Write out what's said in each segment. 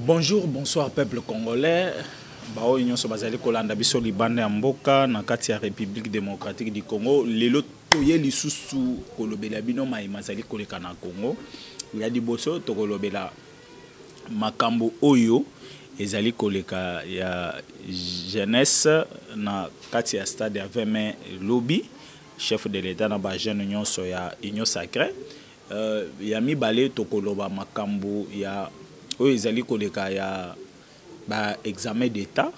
Bonjour, bonsoir peuple congolais. Bao union so bazali kolanda biso libanda ya mboka na kati ya République démocratique du Congo. Lelo toye lisusu kolobela bino maima zali koleka na Congo. Ya liboso to kolobela makambo oyo ezali koleka ya jeunesse na kati ya stade ya 20 mai lobby chef de l'état na ba jeune union so ya union sacrée. Ya mibale to koloba makambo ya oyo ezali koleka ya ba examen d'état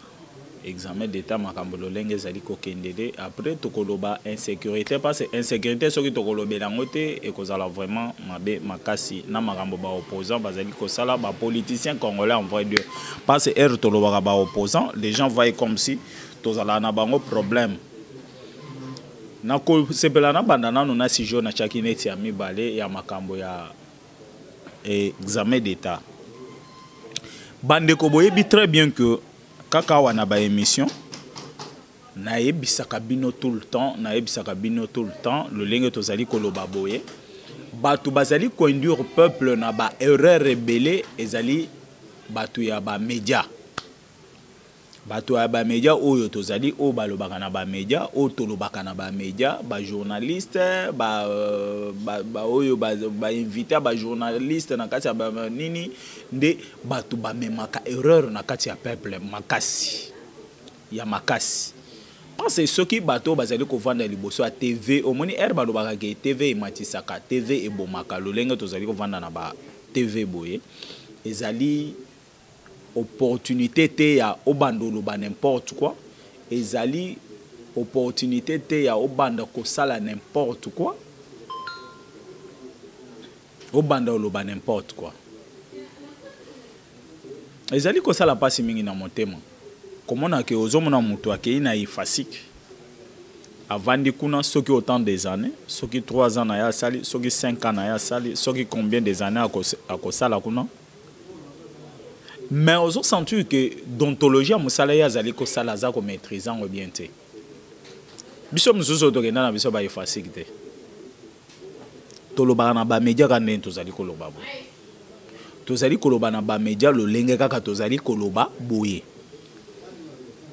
makambo lolenge ezali kokendele après to koloba insécurité parce que insécurité soki to kolobela ngote ekozala vraiment mabe makasi na makambo ba opposant bazali kosala ba politiciens congolais en vrai Dieu parce que to lobaka ba opposant les gens voient comme si tozala na bango problème na ko sepela na bandana no na sijo na chakineti ya mibale ya makambo ya examen d'état. Bande ko boyebi très bien que kaka wana ba émission na yebisaka bino tout le temps le lenge tozali koloba boye batu bazali conduire peuple na ba erreur rebelle ezali batu ya ba média oyo tozali o balobaka na ba média o tolobaka na ba média ba journaliste ba oyo ba invité ba journaliste na kati ya ba nini nde batu ba memaka erreur na kati ya peuple makasi parce que soki bato bazali kovanda liboso ya TV omoni balobaka ke TV ematisaka TV ebomaka lolenge tozali kovanda na ba TV boye ezali opportunité te ya obandolo ba n'importe quoi ezali opportunité te ya obanda kosala n'importe quoi obandolo ba n'importe quoi ezali kosala pasi mingi na motema komona ke ozomona mutu akei na ifasik avandi kuna soki autant des années soki 3 ans na ya sali soki 5 ans na ya sali soki combien des années akosala kuna. Mais on sent que d'ontologie à Moussala yazali ko sala za ko maîtrisant ou bien té. Biso mususu to kenda na biso ba efacilité. To loba na ba média kana tozali ko loba bo. Tozali ko loba na ba média lo lenge kaka tozali ko loba boye.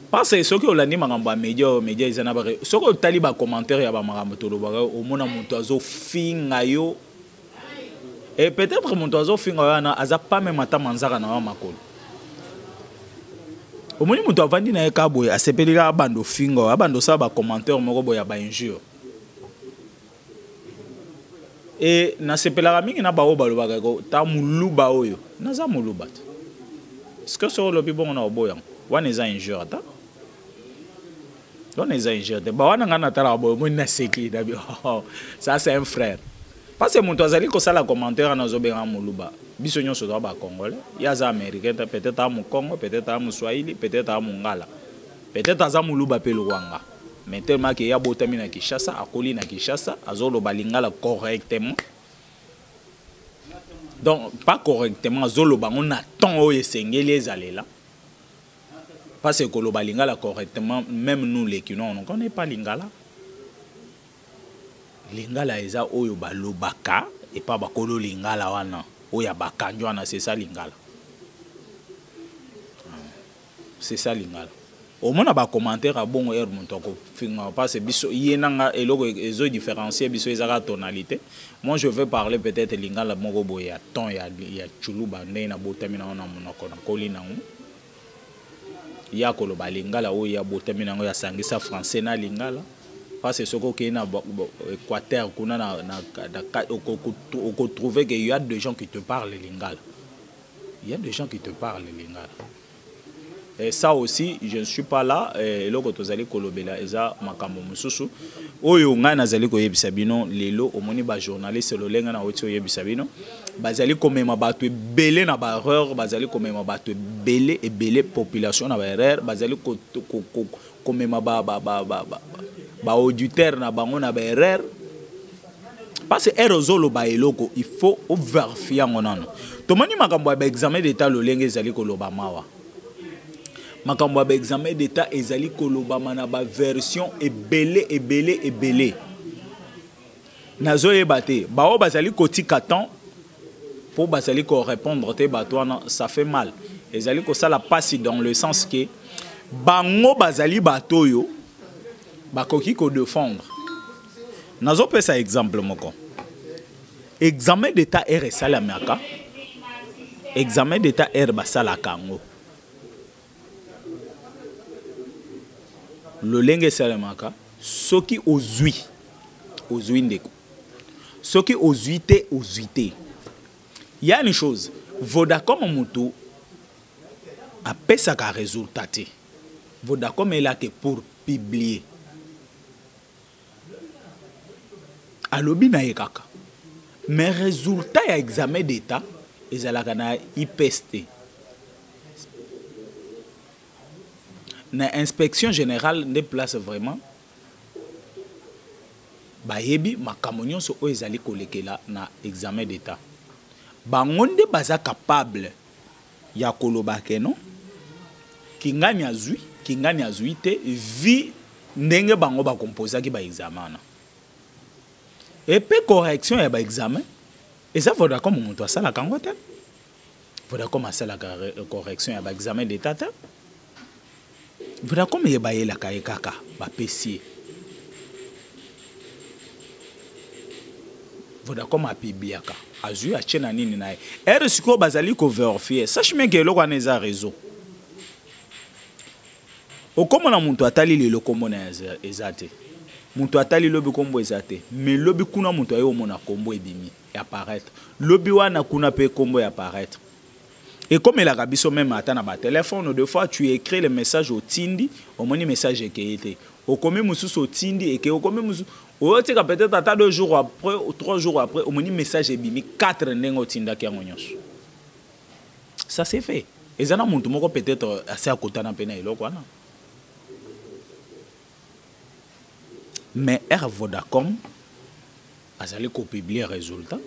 Parce que soki olandi makambo ba média izana ba soki otali ba commentaire ya ba makambo to loba o mona mutu azo finga yo. Et peut-être mutu azo finga yo na aza pas même ata manzaka na wa makolo. Omoni mutu avandi na eka boye asepelika abando fingo abando sa ba commentaire moko boya ba injure et na sepelaka mingi na bawo balobaka ko ta muluba oyo naza muluba est-ce que so lobi bongo na oboya wana eza injure ata wana eza injure ba wana ngana tala boye mo na seki dabi ça c'est un frère parce que mutu azali ko sala commentaire na zobenga muluba biso nyonso to ba congolais yaza américain peut-être à mon Congo peut-être à mon Swahili peut-être à mon ngala peut-être à muluba pe luwanga mais tellement que ya botami na Kinshasa akoli na Kinshasa azolo balingala correctement donc pas correctement azolo bango na temps oyo esengeli ezalela parce que lo balingala correctement même nous les Kinois on ne connaît pas lingala eza oyo balobaka et pas bakolo lingala wana oya bakanjwa na c'est ça lingala au moins ba commentaire a bon air montoko finga parce que biso yenanga eloko ezo différencier biso ezaka tonalité. Moi je veux parler peut-être lingala moko boya ton ya chuluba na botami na monoko na kolina ya koloba lingala oya botami na ya sangisa français na lingala parce que ce qui na Équateur kuna na trouver que il y a des gens qui te parlent lingala. Il y a des gens qui te parlent lingala. Et ça aussi je ne suis pas là eloko tozali kolobela eza makambo mususu oyo nga nazali ko yebisa bino lelo omoni ba journaliste lolenga na oti yebisa bino bazali komema bato ebele na ba erreur bazali komema bato ebele population na ba erreur bazali komema ba auditeur na bango na ba erreur parce que erreur ba eloko il faut vérifier ngonano tomoni makambo ba examen d'état lolenge ezali koloba mawa makambo ba examen d'état ezali koloba mana ba version ebele nazoye bate bao bazali kotika temps pour bazali ko répondre te batwana ça fait mal ezali ko sala passe dans le sens que bango bazali batoyo bakoki ko défendre. Nazo pesa exemple moko. Examen d'état R salamaka. Examen d'état R basala kango. Lolenge salamaka soki ozui ndeko. Soki ozui te. Il y a une chose, Vodacom mutu a pesa ka résultat te. Vodacom est là que pour publier. Alobi na yekaka. Mais résultat ya examen d'état ezalaka na IPST. Na inspection générale des places vraiment bayebi makambo nyonso oyo ezali kolekela na examen d'état. Bangonde baza capable ya koloba ke non kingani azui te vi ndenge bango ba composer ki ba examen. Et puis correction ya ba examen et ça Vodacom mutu asala kango te. Vodacom asala correction ya ba examen d'état te. Vodacom ye ba yela kaka ba pesi. Vodacom a pibiaka azui a chena nini na ye. Er siko bazali ko vérifier. Sache bien que loko aneza réseau. Okomona muntu atali lelo komona ezate. Muntu atali lobi kombo ezate. Mais lobi kuna muntu ayo mona kombo ebimi et apparaître. Lobi wana kuna pe kombo apparaître. Et comme il a biso même atana ba téléphone, deux fois tu écris le message au Tindi, au moni message qui au commis mususu au Tindi et que au commis mususu au tika peut-être à 2 jours après ou 3 jours après au moni message ebimi 4 ndengo Tinda ki ngonyos. Ça c'est fait. Et ça na muntu moko peut-être assez à côté na pena eloko wana. Mais Air Vodacom azali ko publier résultat.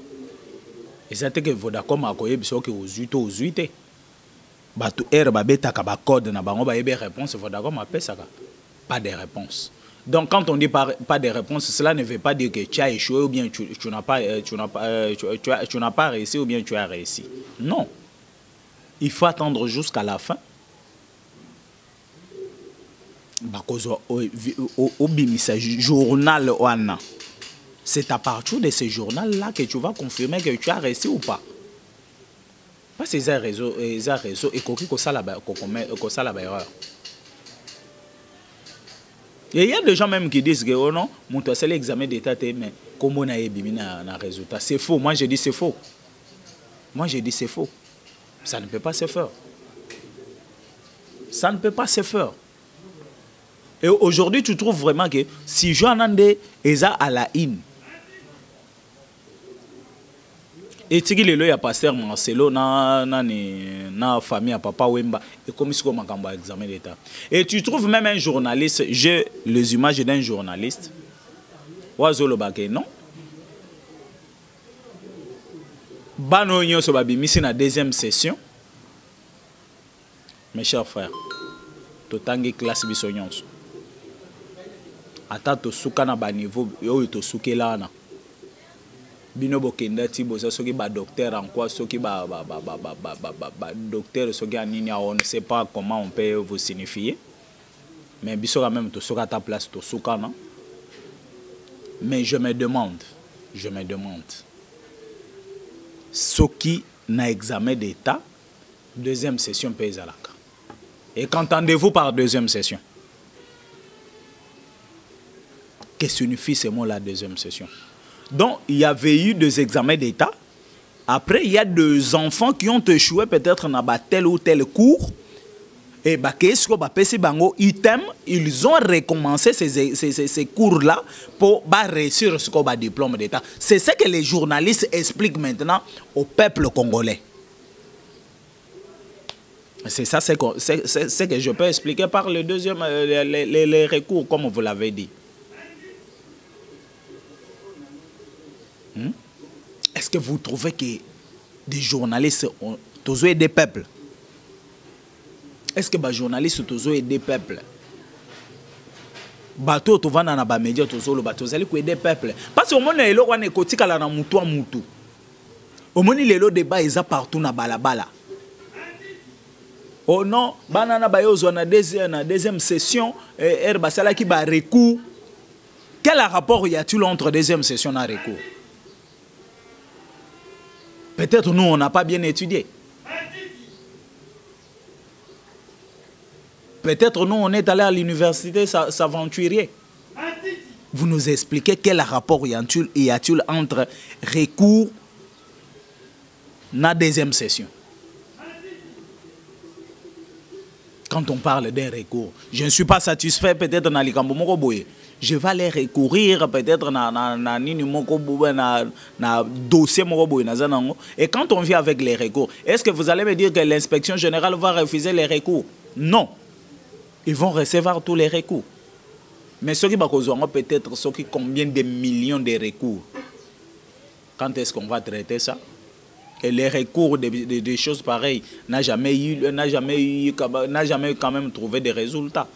Et ça que Vodacom a koye biso ke ozuite. Batu Air babeta ka ba code na bango ba yebe réponse Vodacom a pesaka. Pas de réponse. Donc quand on dit pas de réponse, cela ne veut pas dire que tu as échoué ou bien tu n'as pas réussi ou bien tu as réussi. Non. Il faut attendre jusqu'à la fin. Journal wana. C'est à partir de ce journal-là que tu vas confirmer que tu as réussi ou pas. Parce que c'est un réseau et qu'il y a erreur. Et il y a des gens même qui disent que oh non, mon c'est l'examen d'état, mais comment on a un résultat. C'est faux. Moi, je dis c'est faux. Moi, je dis c'est faux. Ça ne peut pas se faire. Ça ne peut pas se faire. Et aujourd'hui, tu trouves vraiment que si Joanande est à la in, et tu dis que pasteur Marcelo na famille à papa Wemba et comme si on a examen d'état. Et tu trouves même un journaliste, j'ai les images d'un journaliste. Oazolo Baké, non? Bano nyo so babi misi na deuxième session. Mes chers frères, totangi classe biso nyonso. Ata to suka na ba niveau yo to sukela na. Bino bokenda ti boza soki ba docteur en quoi soki ba docteur soki anini on ne sait pas comment on peut vous signifier. Mais biso quand même to soka ta place to suka na. Mais je me demande soki na examen d'état deuxième session peut ezalaka. Et qu'entendez-vous par deuxième session? Qu'est-ce que signifie ce mot la deuxième session? Donc, il y avait eu des examens d'État. Après, il y a des enfants qui ont échoué peut-être dans tel ou tel cours. Et ils ont recommencé ces cours-là pour réussir ce diplôme d'État. C'est ce que les journalistes expliquent maintenant au peuple congolais. C'est ça ce que je peux expliquer par le deuxième, les recours, comme vous l'avez dit. Est-ce que vous trouvez que des journalistes ont aidé des peuples? Est-ce que les journalistes ont aidé des peuples? Bateau to vana na ba média to solo bateau zali ko aider peuple parce que au monde elo wana ekotika la na mutu a mutu. Au monde lelo débat eza partout na balabala. Oh non, banana bayozwa na deuxième session et basala qui ba recours. Quel rapport y a-t-il entre deuxième session et recours? Peut-être nous on n'a pas bien étudié. Peut-être nous on est allé à l'université s'aventurer. Vous nous expliquez quel rapport y a-t-il entre recours et la deuxième session? Quand on parle d'un recours, je ne suis pas satisfait peut-être dans les camps. Je vais aller recourir peut-être dans dossier. Et quand on vient avec les recours, est-ce que vous allez me dire que l'inspection générale va refuser les recours? Non. Ils vont recevoir tous les recours. Mais ceux qui vont peut-être ceux qui combien de millions de recours. Quand est-ce qu'on va traiter ça? Et les recours des choses pareilles n'a jamais quand même trouvé de résultats.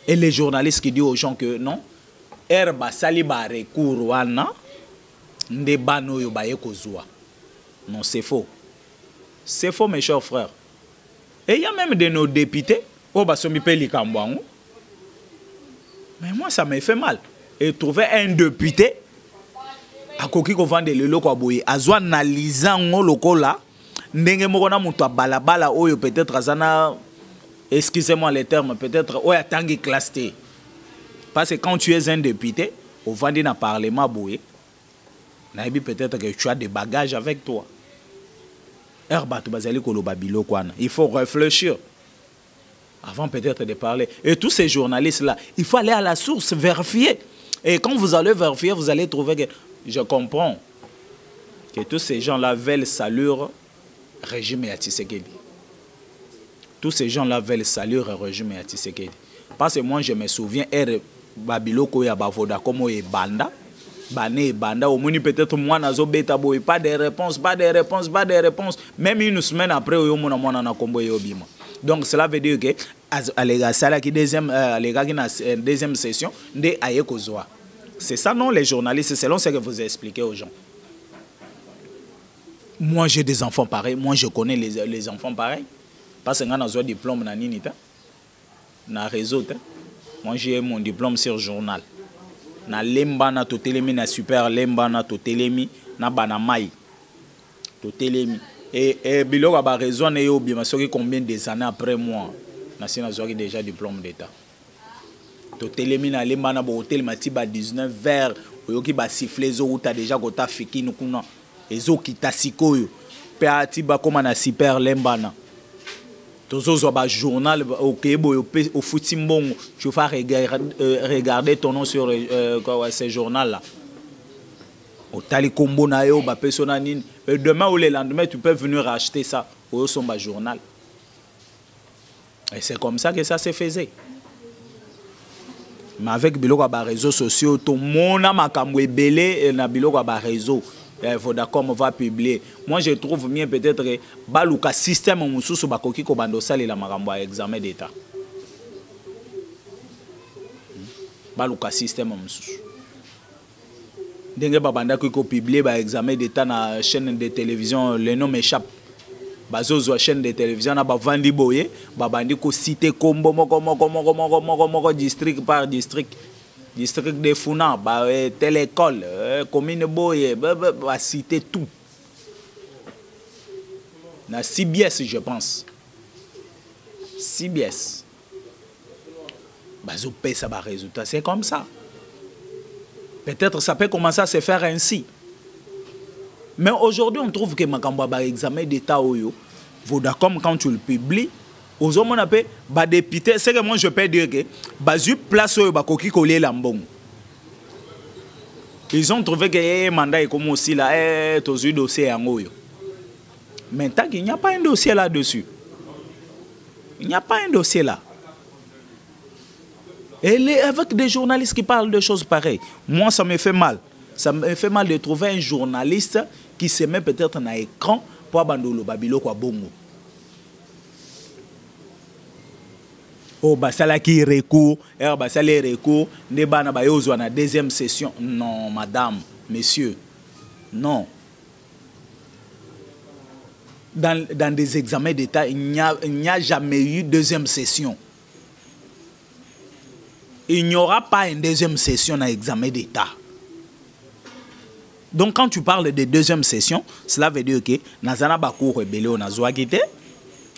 Et les journalistes qui disent aux gens que non, herba saliba recours wana ndebano yo baye kozwa. Non, c'est faux. C'est faux, mes chers frères. Et il y a même de nos députés au basomi peli kambwangu. Mais moi ça me fait mal. Et trouver un député akoki ko vendre le loko aboye azwa analiser ngo lokola ndenge moko na mutu balabala oyo peut-être azana, excusez-moi les termes, peut-être oya tangi classe T. Parce que quand tu es un député au vendre na parlement boye naibi peut-être que tu as des bagages avec toi. Herba tu bazali ko loba biloko wana. Il faut réfléchir avant peut-être de parler. Et tous ces journalistes là, il faut aller à la source, vérifier. Et quand vous allez vérifier, vous allez trouver que je comprends que tous ces gens-là veulent saluer régime et Tshisekedi. Tous ces gens-là veulent saluer régime et Tshisekedi. Parce que moi, je me souviens, Babiloko ya bavoda comme et banda, bané banda, au moins peut-être moi nazo beta boy, pas de réponse, pas de réponse, pas de réponse. Même une semaine après, au moins on a combo yobima. Donc cela veut dire que les gars qui deuxième session, de aye kozwa. C'est ça, non, les journalistes, selon ce que vous expliquez aux gens. Moi, j'ai des enfants pareils. Moi, je connais les enfants pareils. Parce que j'ai un diplôme dans Ninita, dans réseau. Moi, j'ai mon diplôme sur journal. Na lemba na totelemi na super lemba na totelemi na banamai. Totelemi. Et biloko a raison et obima soki combien des années après moi, na sina zoki déjà diplôme d'état. Totelemi na lemba na hotel matiba 19 vers oyoki ba siffler zo uta déjà kota fiki nukuna ezo kita sikoyo pe atiba koma na super lemba na tozo ba journal okebo au futimbongo tu vas regarder ton nom sur ce journal là otali kombo na yo ba persona nini et demain ou le lendemain tu peux venir acheter ça au son ba journal. Et c'est comme ça que ça se faisait. Mais avec biloko ba réseaux sociaux, tout le monde a makambo ebele na biloko ba réseau. Il faut d'accord on va publier. Moi je trouve mieux peut-être baluka système mususu bakoki ko bando sali la makambo à examen d'état. Baluka système mususu. Ndenge babanda ko publier ba examen d'état na chaîne de télévision, le nom m'échappe. Bazozo chaîne de télévision na bavandi boye babandi ko citer kombo moko district par district de Funa ba telle école commune boye ba citer tout na CBS je pense CBS bazo paye ça ba résultat c'est comme ça. Peut-être ça peut commencer à se faire ainsi. Mais aujourd'hui, on trouve que Makamba ba examen d'état oyo, Vodacom quand tu le publies, aux hommes on appelle ba député, c'est que moi je peux dire que bazu place oyo ba koki kolé lambong. Ils ont trouvé que mandat est comme aussi là tozu dossier en oyo. Maintenant il n'y a pas un dossier là-dessus. Il n'y a pas un dossier là. Et avec des journalistes qui parlent de choses pareilles, moi ça me fait mal. Ça me fait mal de trouver un journaliste qui se met peut-être dans l'écran pour abandonner babilo kwa bongo. Oh basala qui recours, basala recours, ne bana ba yozwa na deuxième session. Non madame, monsieur. Non. dans des examens d'État, il n'y a jamais eu deuxième session. Il n'y aura pas une deuxième session dans l'examen d'État. Donc quand tu parles de deuxième session, cela veut dire que Nazana Bakour est belé au Nazouagité,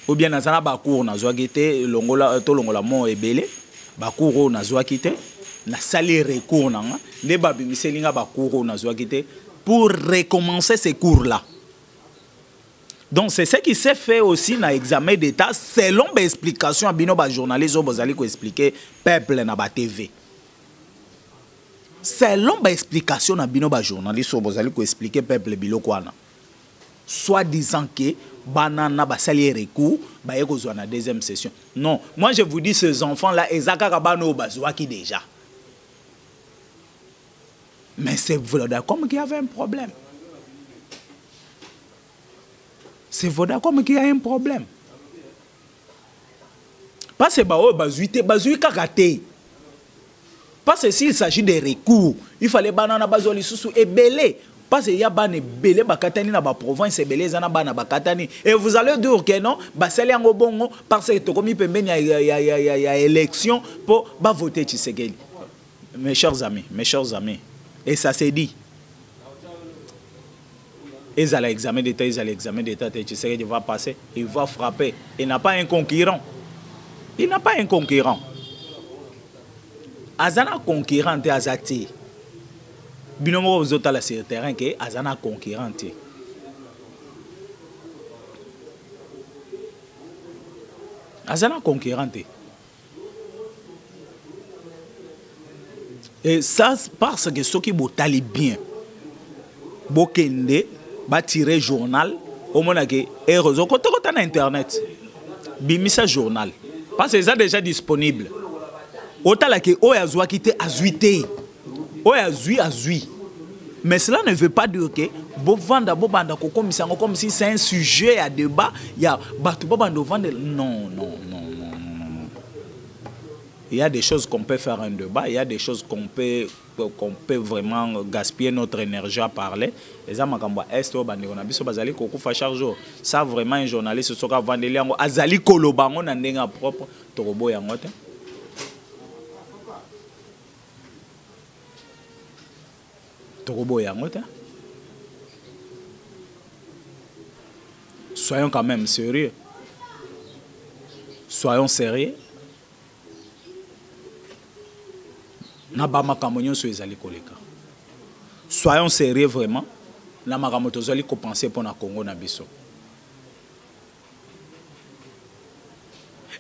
ou bien Nazana Bakour Nazouagité, Longola Mon est belé, Bakour au Nazouagité, na sali recours nanga, les babimiselinga Bakour au Nazouagité, pour recommencer ces cours-là. Donc c'est ce qui s'est fait aussi dans l'examen d'État, selon l'explication à Bino journaliste au Bozali qui expliquer peuple na ba TV. Selon l'explication à Bino journaliste au Bozali qui expliquer peuple bilo kwana. Soit disant que banana ba sali recours, ba yeko zo na deuxième session. Non, moi je vous dis ces enfants là ezaka kabano bazwa qui déjà. Mais c'est Vodacom qui avait un problème. C'est Vodacom qui a un problème. Parce que parce que s'il s'agit de recours, il fallait banana bazoli sous et belé. Parce qu'il y a ban belé bakatani na ba province et belé zana bana bakatani. Et vous allez dire que non, baseli en bongo parce que to komi pembe ya élection pour ba voter Tshisekedi. Mes chers amis, et ça s'est dit. Ils allaient l'examen d'État, Tshisekedi va passer, il va frapper. Il n'a pas un concurrent. Il n'a pas un concurrent. Azana concurrent de Azati. Binomo vous êtes sur le terrain que Azana concurrent. Azana concurrent. Et ça parce que ceux qui botali bien, bokende, ba tirer journal, au moins que heureusement quand tu as internet, bimisa journal, parce que c'est déjà disponible. Autant là que o yazwa kité azuité, o azui. Mais cela ne veut pas dire que bovanda bobanda comme si c'est un sujet à débat, il y a batu bobanda vendre non. Il y a des choses qu'on peut faire un débat, il y a des choses qu'on peut vraiment gaspiller notre énergie à parler. Et ça, ça vraiment un journaliste qui a vendu azali kolobango na ndenga propre torobo yango te. Torobo yango te. Soyons quand même sérieux. Soyons sérieux. Soyons sérieux vraiment. La maramotozali ko penser pour na Congo na biso.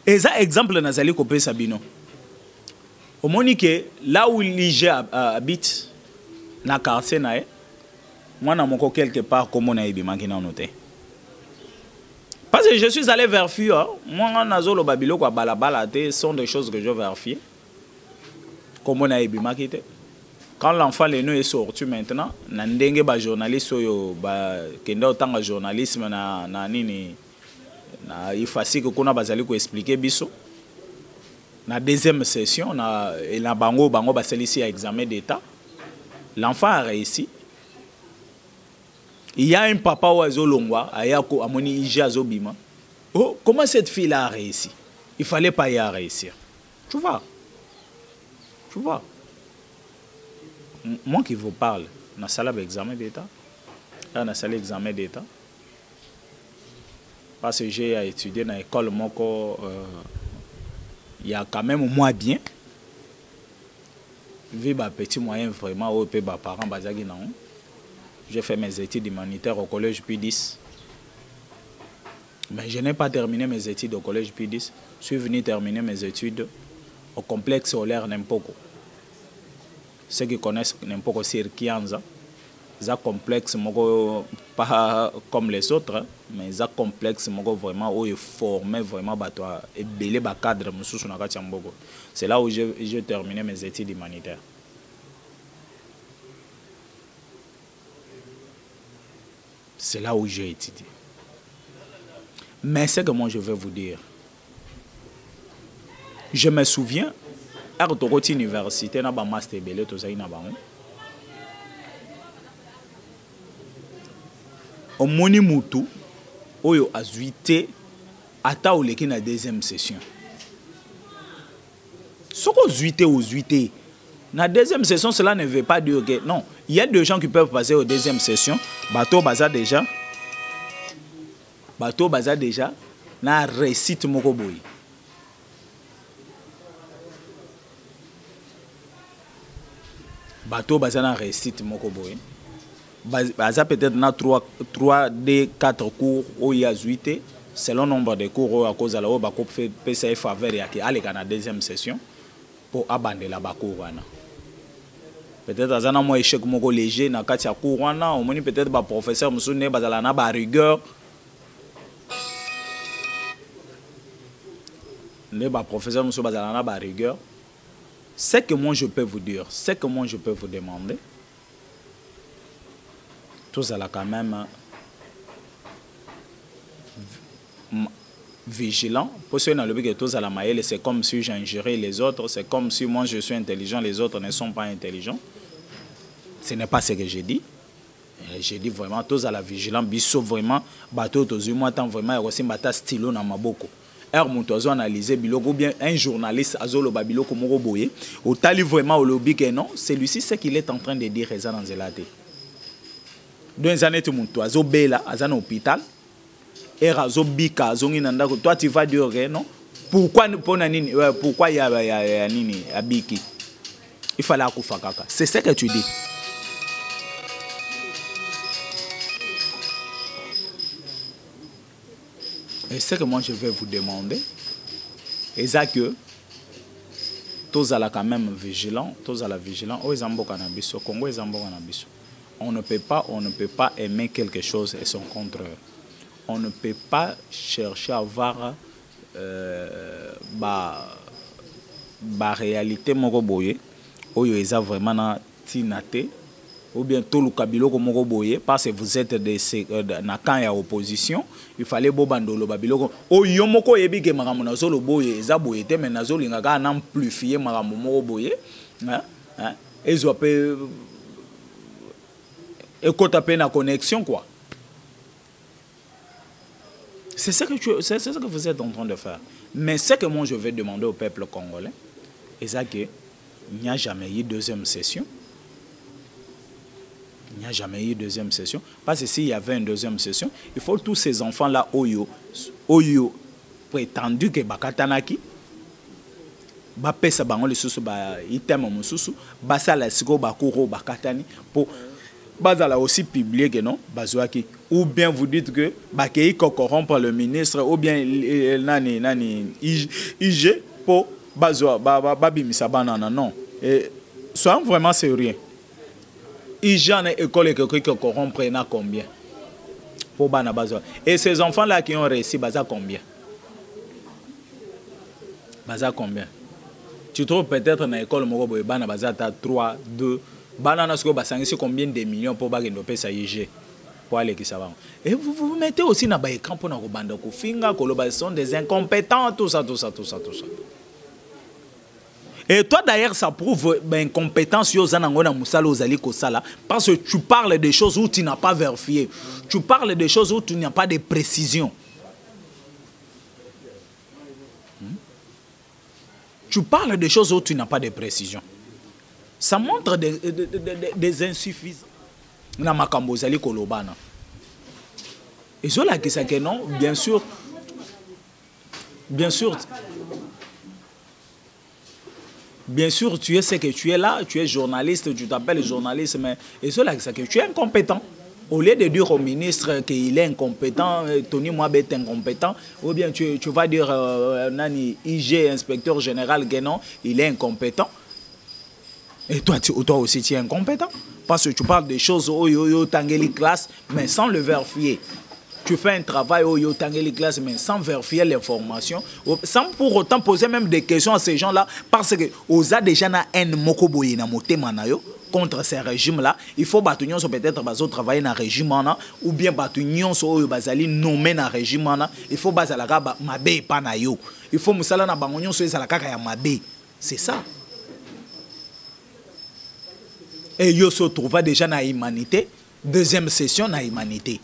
Et ça exemple nazali ko pesa bino. Au monique là où l'IG habite na quartier na e, moi na moko quelque part comme on a ebimaki na noté. Parce que je suis allé vérifier, moi nazolo babilo kwa balabala te sont des choses que je vérifie. Comme on a ebimaki te. Quand l'enfant est sorti maintenant, nandenge ba journaliste yo ba kenda otanga journalisme na nini na ifasi ko kuna bazali ko expliquer biso. Na deuxième session na bango ba ici à examen d'état. L'enfant a réussi. Il y a un papa oiseau longwa ayako amoni ija zobima. Oh, comment cette fille a réussi? Il fallait pas y réussir. Tu vois? Moi qui vous parle, dans la salle d'examen d'État, dans la salle d'examen d'État, parce que j'ai étudié dans l'école, il y a quand même moins bien. Vu ma petit moyen vraiment au pays parents bazagi non. J'ai fait mes études humanitaires au collège P10. Mais je n'ai pas terminé mes études au collège P10. Je suis venu terminer mes études au complexe scolaire Nempoko. Ceux qui connaissent Nempoko sur Kianza, ça complexe pas comme les autres, mais ça complexe vraiment où il formait vraiment et belé ba cadre mususu na kati Mbogo. C'est là où j'ai terminé mes études humanitaires. C'est là où j'ai étudié. Mais c'est que moi je vais vous dire. Je me souviens, à l'université, na ba master belé to zaina ba. Au moni mutu oyo azuité ata oleki na deuxième session. Ce qu'on zuité ou zuité. La deuxième session, cela ne veut pas dire que non. Il y a des gens qui peuvent passer aux deuxième session. Bateau baza déjà. Bateau baza déjà. Na récite moko boy. Bateau baza na récite moko boy. Baza peut-être na 3 des 4 cours où il y a zuité. Selon le nombre de cours à cause de la où bako fait PCF faveur ya ki aller na deuxième session pour abandonner la bakourana. Peut-être azana mo échec moko léger na kati ya courana, au moins peut-être ba professeur musune bazala na ba rigueur. Ne ba professeur musune bazala na ba rigueur. C'est que moi je peux vous dire, c'est que moi je peux vous demander. Tout ça là quand même vigilant. Pour ceux dans le but que tous à la maille, c'est comme si j'ingérais les autres, c'est comme si moi je suis intelligent, les autres ne sont pas intelligents. Ce n'est pas ce que j'ai dit. J'ai dit vraiment tous à la vigilance, biso vraiment, bateau tous moi tant vraiment aussi bata stylo na maboko. Er montozo analyser biloko bien un journaliste azolo babiloko moko boye, au tali vraiment au lobby que non, celui-ci c'est qu'il est en train de dire ça dans zelate. Deux années tout montozo bela azana hôpital. Toi tu vas dire non, pourquoi il y a nini abiki, il fallait akufa kaka, c'est ce que tu dis. Et c'est que moi je vais vous demander, et ça que tous à la quand même vigilant, tous à la vigilant, au Zambo cannabis, au Congo Zambo cannabis, on ne peut pas aimer quelque chose et son contraire. On ne peut pas chercher à voir la réalité moko boye oyo eza vraiment na tinate ou bien tout le kabilo moko boye parce que vous êtes na camp ya opposition, il fallait bo bandolo babilo oyo moko yebi ke makambo na zolo boye eza boye te mais na zolo ngaka na amplifier makambo moko boye hein ezo pe ekota pe na connexion quoi. C'est ce que vous êtes en train de faire. Mais ce que moi je vais demander au peuple congolais, c'est qu'il n'y a jamais eu deuxième session. Il n'y a jamais eu deuxième session. Parce que s'il y avait une deuxième session, il faut tous ces enfants-là, oyo prétendu que bakatanaki, bapesa bango le susu ba item mususu, basala siko bakuro bakatani pour bazala aussi publié que non bazouaki, ou bien vous dites que bakei corrompre le ministre ou bien nani IG pour bazoa babimisa banana non et soyons vraiment sérieux. IG en école qui corrompre na combien pour bana bazoa et ces enfants là qui ont réussi baza combien tu trouves peut-être na école moko boy bana baza ta 3 2 banana ce que basangisi combien de millions pour bagendo pesa IG pour aller qui ça va. Et vous mettez aussi na ba écran pour na ko banda ko finga ko loba sont des incompétents tout ça. Et toi d'ailleurs ça prouve incompétence yo zanango na musala ozali ko sala parce que tu parles des choses où tu n'as pas vérifié. Tu parles des choses où tu n'as pas de précision. Tu parles des choses où tu n'as pas de précision. Ça montre des insuffisances. Na makambo zali kolobana. Et cela qui c'est que non, bien sûr, tu es ce que tu es là, tu es journaliste, tu t'appelles journaliste, mais et cela qui c'est que tu es incompétent. Au lieu de dire au ministre qu'il est incompétent, Tony Mouabe est incompétent, ou bien tu vas dire Nani IG, inspecteur général, que non, il est incompétent. Et toi aussi, tu es incompétent. Parce que tu parles des choses au tangeli classe, mais sans le vérifier. Tu fais un travail au tangeli classe, mais sans vérifier l'information, sans pour autant poser même des questions à ces gens-là, parce que aux a déjà na haine mokoboye na motema na yo contre ces régimes-là. Il faut batunion peut-être bazo travailler dans régime ou bien batunion so bazali nommer dans régime il faut bazalaka mabe pa na yo. Il faut musala na bangonyo so ezalaka ya mabe. C'est ça. Et yo se trouva déjà dans l'humanité, deuxième session dans l'humanité.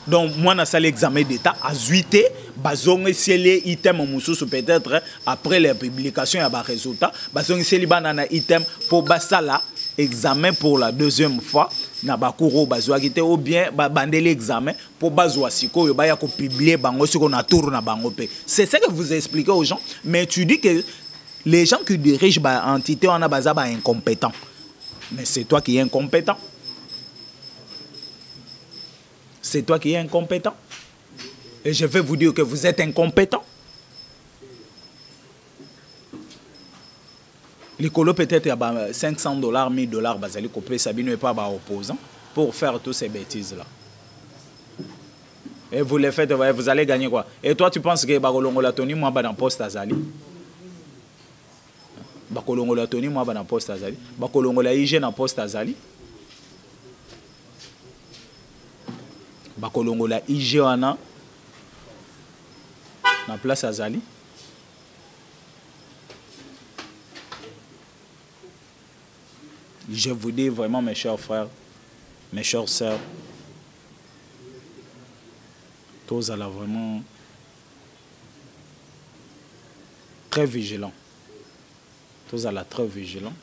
Donc, moi, dans l'examen d'État, à 8 bazong c'est les items mususu peut-être après les publications il y a des résultats bazong c'est les banana item pour basala examen pour la deuxième fois na bakuro bazwa kité ou bien bandele examen pour bazwa siko yo ba ya ko publier bango siko na tour na bango pe. C'est ça que vous expliquez aux gens, mais tu dis que les gens qui dirigent ba entité on a baza ba incompétent. Mais c'est toi qui es incompétent. C'est toi qui es incompétent. Et je vais vous dire que vous êtes incompétent. L'écolo peut-être il y a 500 $, 1000 $, basali coupé Sabine et pas opposant pour faire tous ces bêtises-là. Et vous les faites, vous allez gagner quoi? Et toi, tu penses que Bakolongo la Tony, moi, dans poste Azali? Bakolongo la Tony, moi, dans poste Azali? Bakolongo la IG dans poste Azali? Bakolongo la IG wana na place Azali? Je vous dis vraiment, mes chers frères, mes chères sœurs, tous allez vraiment très vigilants. Tous allez très vigilants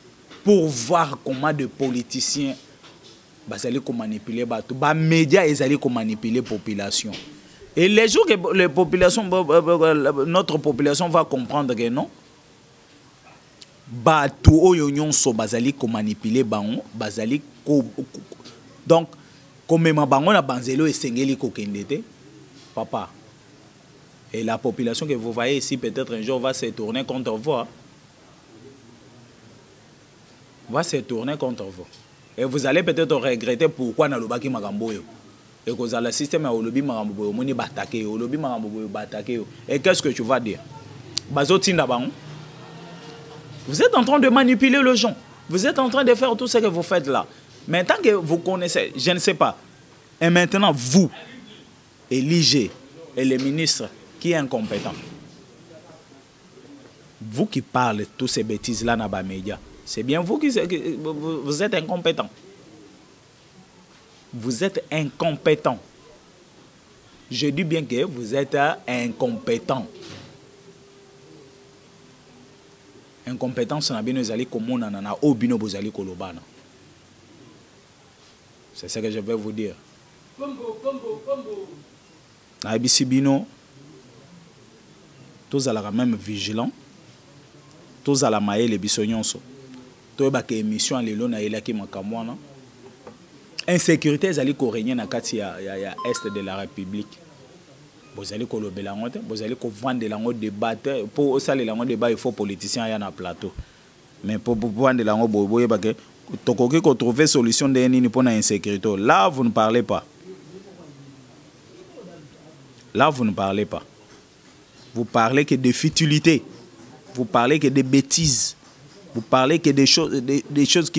pour voir comment des politiciens ils manipuler les médias, ils manipuler la population. Et les jours que les populations, notre population va comprendre que non, tout oyo nyonso bazali ko manipuler bango bazali ko donc comme ma bango na banzelo esengeli ko kendete papa. Et la population que vous voyez ici peut-être un jour va se tourner contre vous. Va se tourner contre vous. Et vous allez peut-être regretter pourquoi na lobaki makambo yo. Et que le système a olobi makambo yo moni batake yo, olobi makambo yo batake yo. Et qu'est-ce que tu vas dire? Bazotinda bango. Vous êtes en train de manipuler les gens. Vous êtes en train de faire tout ce que vous faites là. Maintenant que vous connaissez, je ne sais pas. Et maintenant, vous, et l'IG, et les ministres, qui est incompétent? Vous qui parlez de toutes ces bêtises-là dans les médias, c'est bien vous qui vous êtes incompétent. Vous êtes incompétent. Je dis bien que vous êtes incompétent. Incompétence na bino ezali komona na obino bozali kolobana. C'est ce que je vais vous dire. Na bisi bino tous à la même vigilant. Tous à la maye les biso nyonso. To ba ke émission lelo na elaki makamwana. Insécurité ezali ko régner na kati ya est de la République. Vous allez kolobela ngote, vous allez ko vendre lango débattre pour ça les lango débat il faut politiciens ya na plateau. Mais pour vendre lango boye ba ke tokoki ko trouver solution de nini pour na insécurité. Là vous ne parlez pas. Là vous ne parlez pas. Vous parlez que de futilités. Vous parlez que de bêtises. Vous parlez que des choses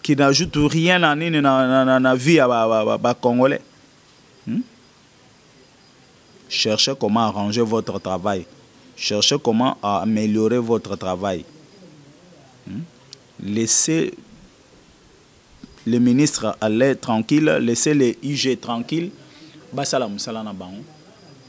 qui n'ajoutent rien à la vie à Congolais. Cherchez comment arranger votre travail. Cherchez comment améliorer votre travail. Laissez les ministres aller tranquilles. Laissez les IG tranquilles. Basalam salana bango.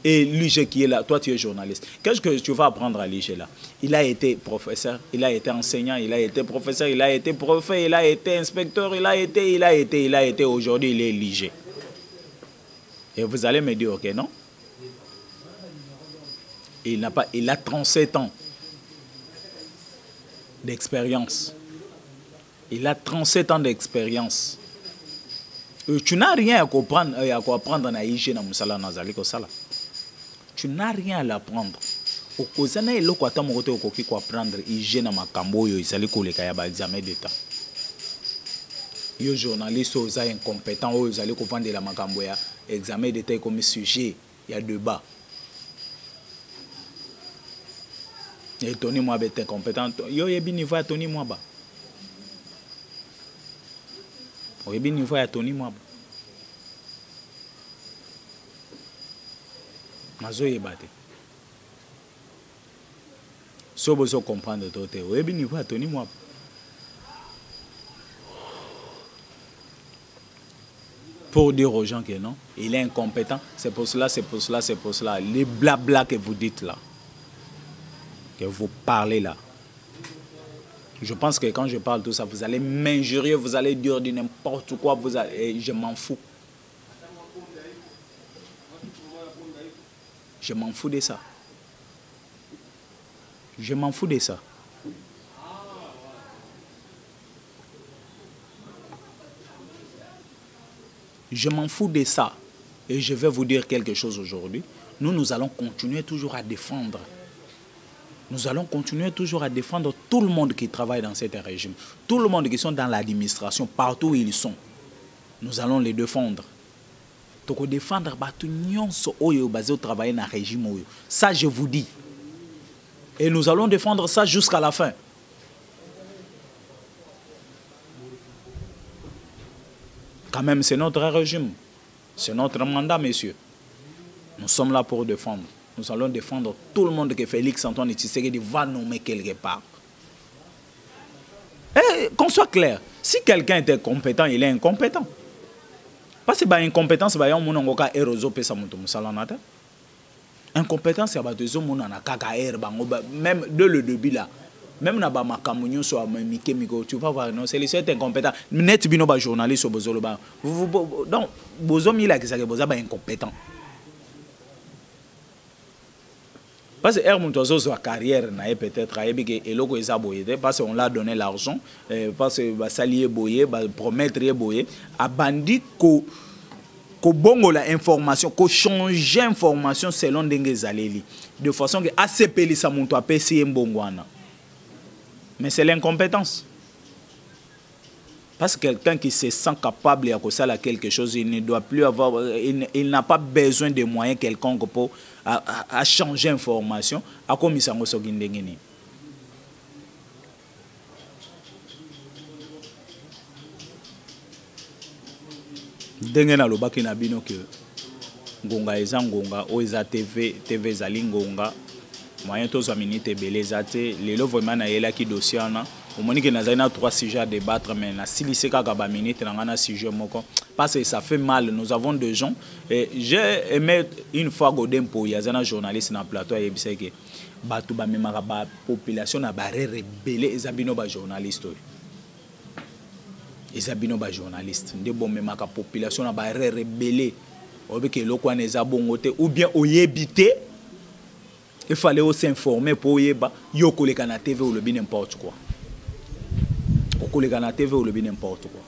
Et l'IG qui est là, toi tu es journaliste. Qu'est-ce que tu vas apprendre à l'IG là? Il a été professeur, il a été enseignant, il a été professeur, il a été prof, il a été inspecteur, il a été, aujourd'hui il est l'IG. Et vous allez me dire, ok, non? Il a 37 ans d'expérience. Il a 37 ans d'expérience. Tu n'as rien à comprendre dans l'IG dans Moussala Nazali Kosala. Tu n'as rien à l'apprendre. Au Kozana et l'Okwata Morote Okoki ko apprendre IG na makambo yo isali koleka ya ba examen d'état. Yo journaliste oza incompétent o isali ko vendre la makambo ya examen d'état comme sujet, il y a débat. Et Tony Mwaba est incompétent. Yo yebi niveau à Tony Mwaba. Yo yebi niveau à Tony Mwaba. Mazo yebate. So bozo comprendre tout. Yo yebi niveau à Tony Mwaba. pour dire aux gens que non, il est incompétent, c'est pour cela, c'est pour cela, c'est pour cela. Les blabla que vous dites là, que vous parlez là. Je pense que quand je parle tout ça, vous allez m'injurier, vous allez dire du n'importe quoi, et je m'en fous. Je m'en fous de ça. Je m'en fous de ça. Je m'en fous de ça. Et je vais vous dire quelque chose aujourd'hui. Nous allons continuer toujours à défendre. Nous allons continuer toujours à défendre tout le monde qui travaille dans ce régime. Tout le monde qui sont dans l'administration, partout où ils sont. Nous allons les défendre. Donc défendre au travailler dans le régime. Ça, je vous dis. Et nous allons défendre ça jusqu'à la fin. Quand même, c'est notre régime. C'est notre mandat, messieurs. Nous sommes là pour défendre. Nous allons défendre tout le monde que Félix Antoine Tshisekedi va nommer quelque part. Et qu'on soit clair, si quelqu'un était compétent, il est incompétent. Parce que l'incompétence, c'est incompétence, même de le début là. Même na ba makamunyo so miko tu vas voir non c'est les incompétents net bino ba journaliste bozolo ba donc bozomi la kisaka boza ba incompétent parce que Hermontozo sa carrière na peut-être ayebi que eloko eza boyé parce qu'on l'a donné l'argent parce que ba salier boyé ba promettre boyé a bandi ko bongo la information ko changer information selon ndenge zaleli de façon que ACP sa muntu apesi mbongwana. Mais c'est l'incompétence. Parce que quelqu'un qui se sent capable de faire quelque chose, il ne doit plus avoir, il n'a pas besoin de moyens quelconques pour à changer l'information. À quoi il s'en est Dengena lo baki na bino que ngonga eza ngonga o eza TV zali ngonga. Moyen tous à minute belezate les lo vraiment na yela ki dossier na au monique na zaina 3 sujets à débattre mais na silise ka ba minute na ngana sujet moko parce que ça fait mal. Nous avons des gens et j'ai aimé une fois Godem pour yazana journaliste na plateau et biseke batu ba memaka ba population na ba rebelle ezabino ba journaliste ezabino ba journaliste nde bon memaka population na ba rebelle obeke lokwa neza bongote ou bien oyebité. Il fallait aussi s'informer pour yeba yo koleka na TV ou le bin n'importe quoi. Koleka na TV ou le bin n'importe quoi.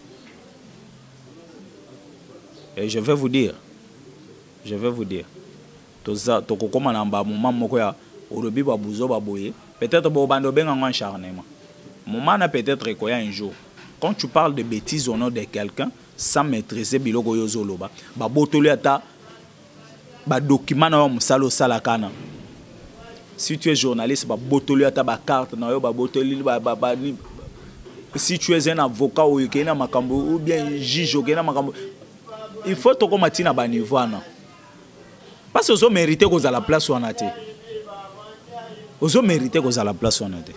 Et je vais vous dire. Tout ça to kokoma na ba moment moko ya olobi ba buzo ba boye. Peut-être bo bando benga ngwa charnement. Moment na peut-être koya un jour. Quand tu parles de bêtises au nom de quelqu'un sans maîtriser biloko yo zoloba, ba botoli ata ba document na musalo sala kana. Si tu es journaliste, carte, si tu es un avocat ou bien juge, il faut que tu aies un niveau. Parce que vous méritez que vous avez la place où on a été. Vous méritez que vous avez la place où on a été.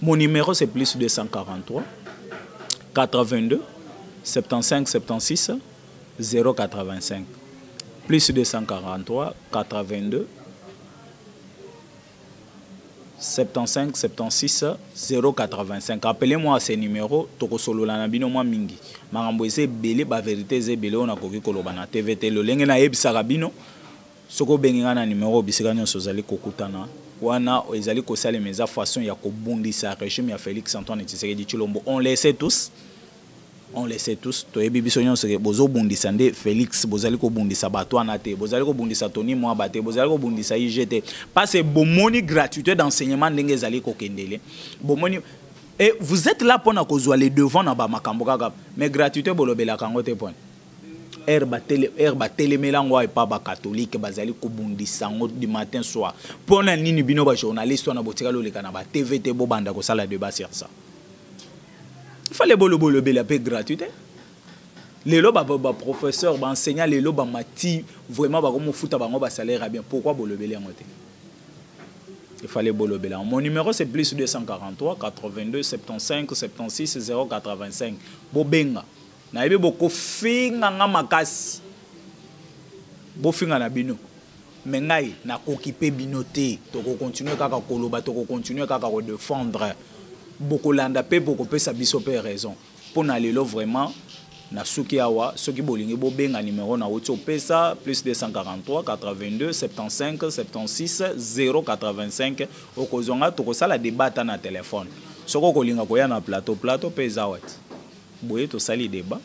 Mon numéro c'est plus 243 82 75 76 085. Plus 243 82 75 76 085. Appelez-moi à ces numéros. Toko solo la nabino moi mingi. Marambo ese belé ba vérité ese belé on a koki koloba na TVT le lenge na yebisa rabino. Soko benga na numéro bisika nyonso zali kokutana. Wana ezali ko sale meza façon ya ko bundisa régime ya Félix Antoine Tshisekedi Tshilombo. On le sait tous. On le sait tous. To yebi biso nyonso ke bozo bundisa nde Félix bozali ko bundisa bato anate, bozali ko bundisa Tony Mwabate, bozali ko bundisa IGT parce que bomoni gratuité d'enseignement ndenge zali ko kendele. Bomoni et vous êtes là pour na kozwa les devants na ba makambo kaka mais gratuité bolobela kango te point. Herba télé melango et pas ba catholique bazali ko bundisa ngo du matin soir. Pour na nini bino ba journaliste na botika lo lekana ba TVT bo banda ko sala débat sur ça. Il fallait le paix gratuite. Les lots professeurs, enseignants, les lots mati vraiment comme fouta bango salaire bien. Pourquoi bolobele ngote? Il fallait bolobele. Mon numéro c'est plus 243 82 75 76 085. Bobenga na yebe boko finga nga makasi bo finga na bino mais ngai na kokipe bino te toko continuer kaka koloba toko continuer kaka ko défendre boko landa pe boko pesa biso pe raison pona lelo vraiment na suki awa soki bolingi bo benga numéro na woto pesa plus 243 82 75 76 085 okozonga toko sala débat na téléphone soko kolinga koya na plateau pesa wat boye to sali débat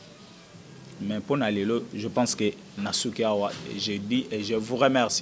mais pour Nalelo, je pense que Nasuki Awa, je dis et je vous remercie.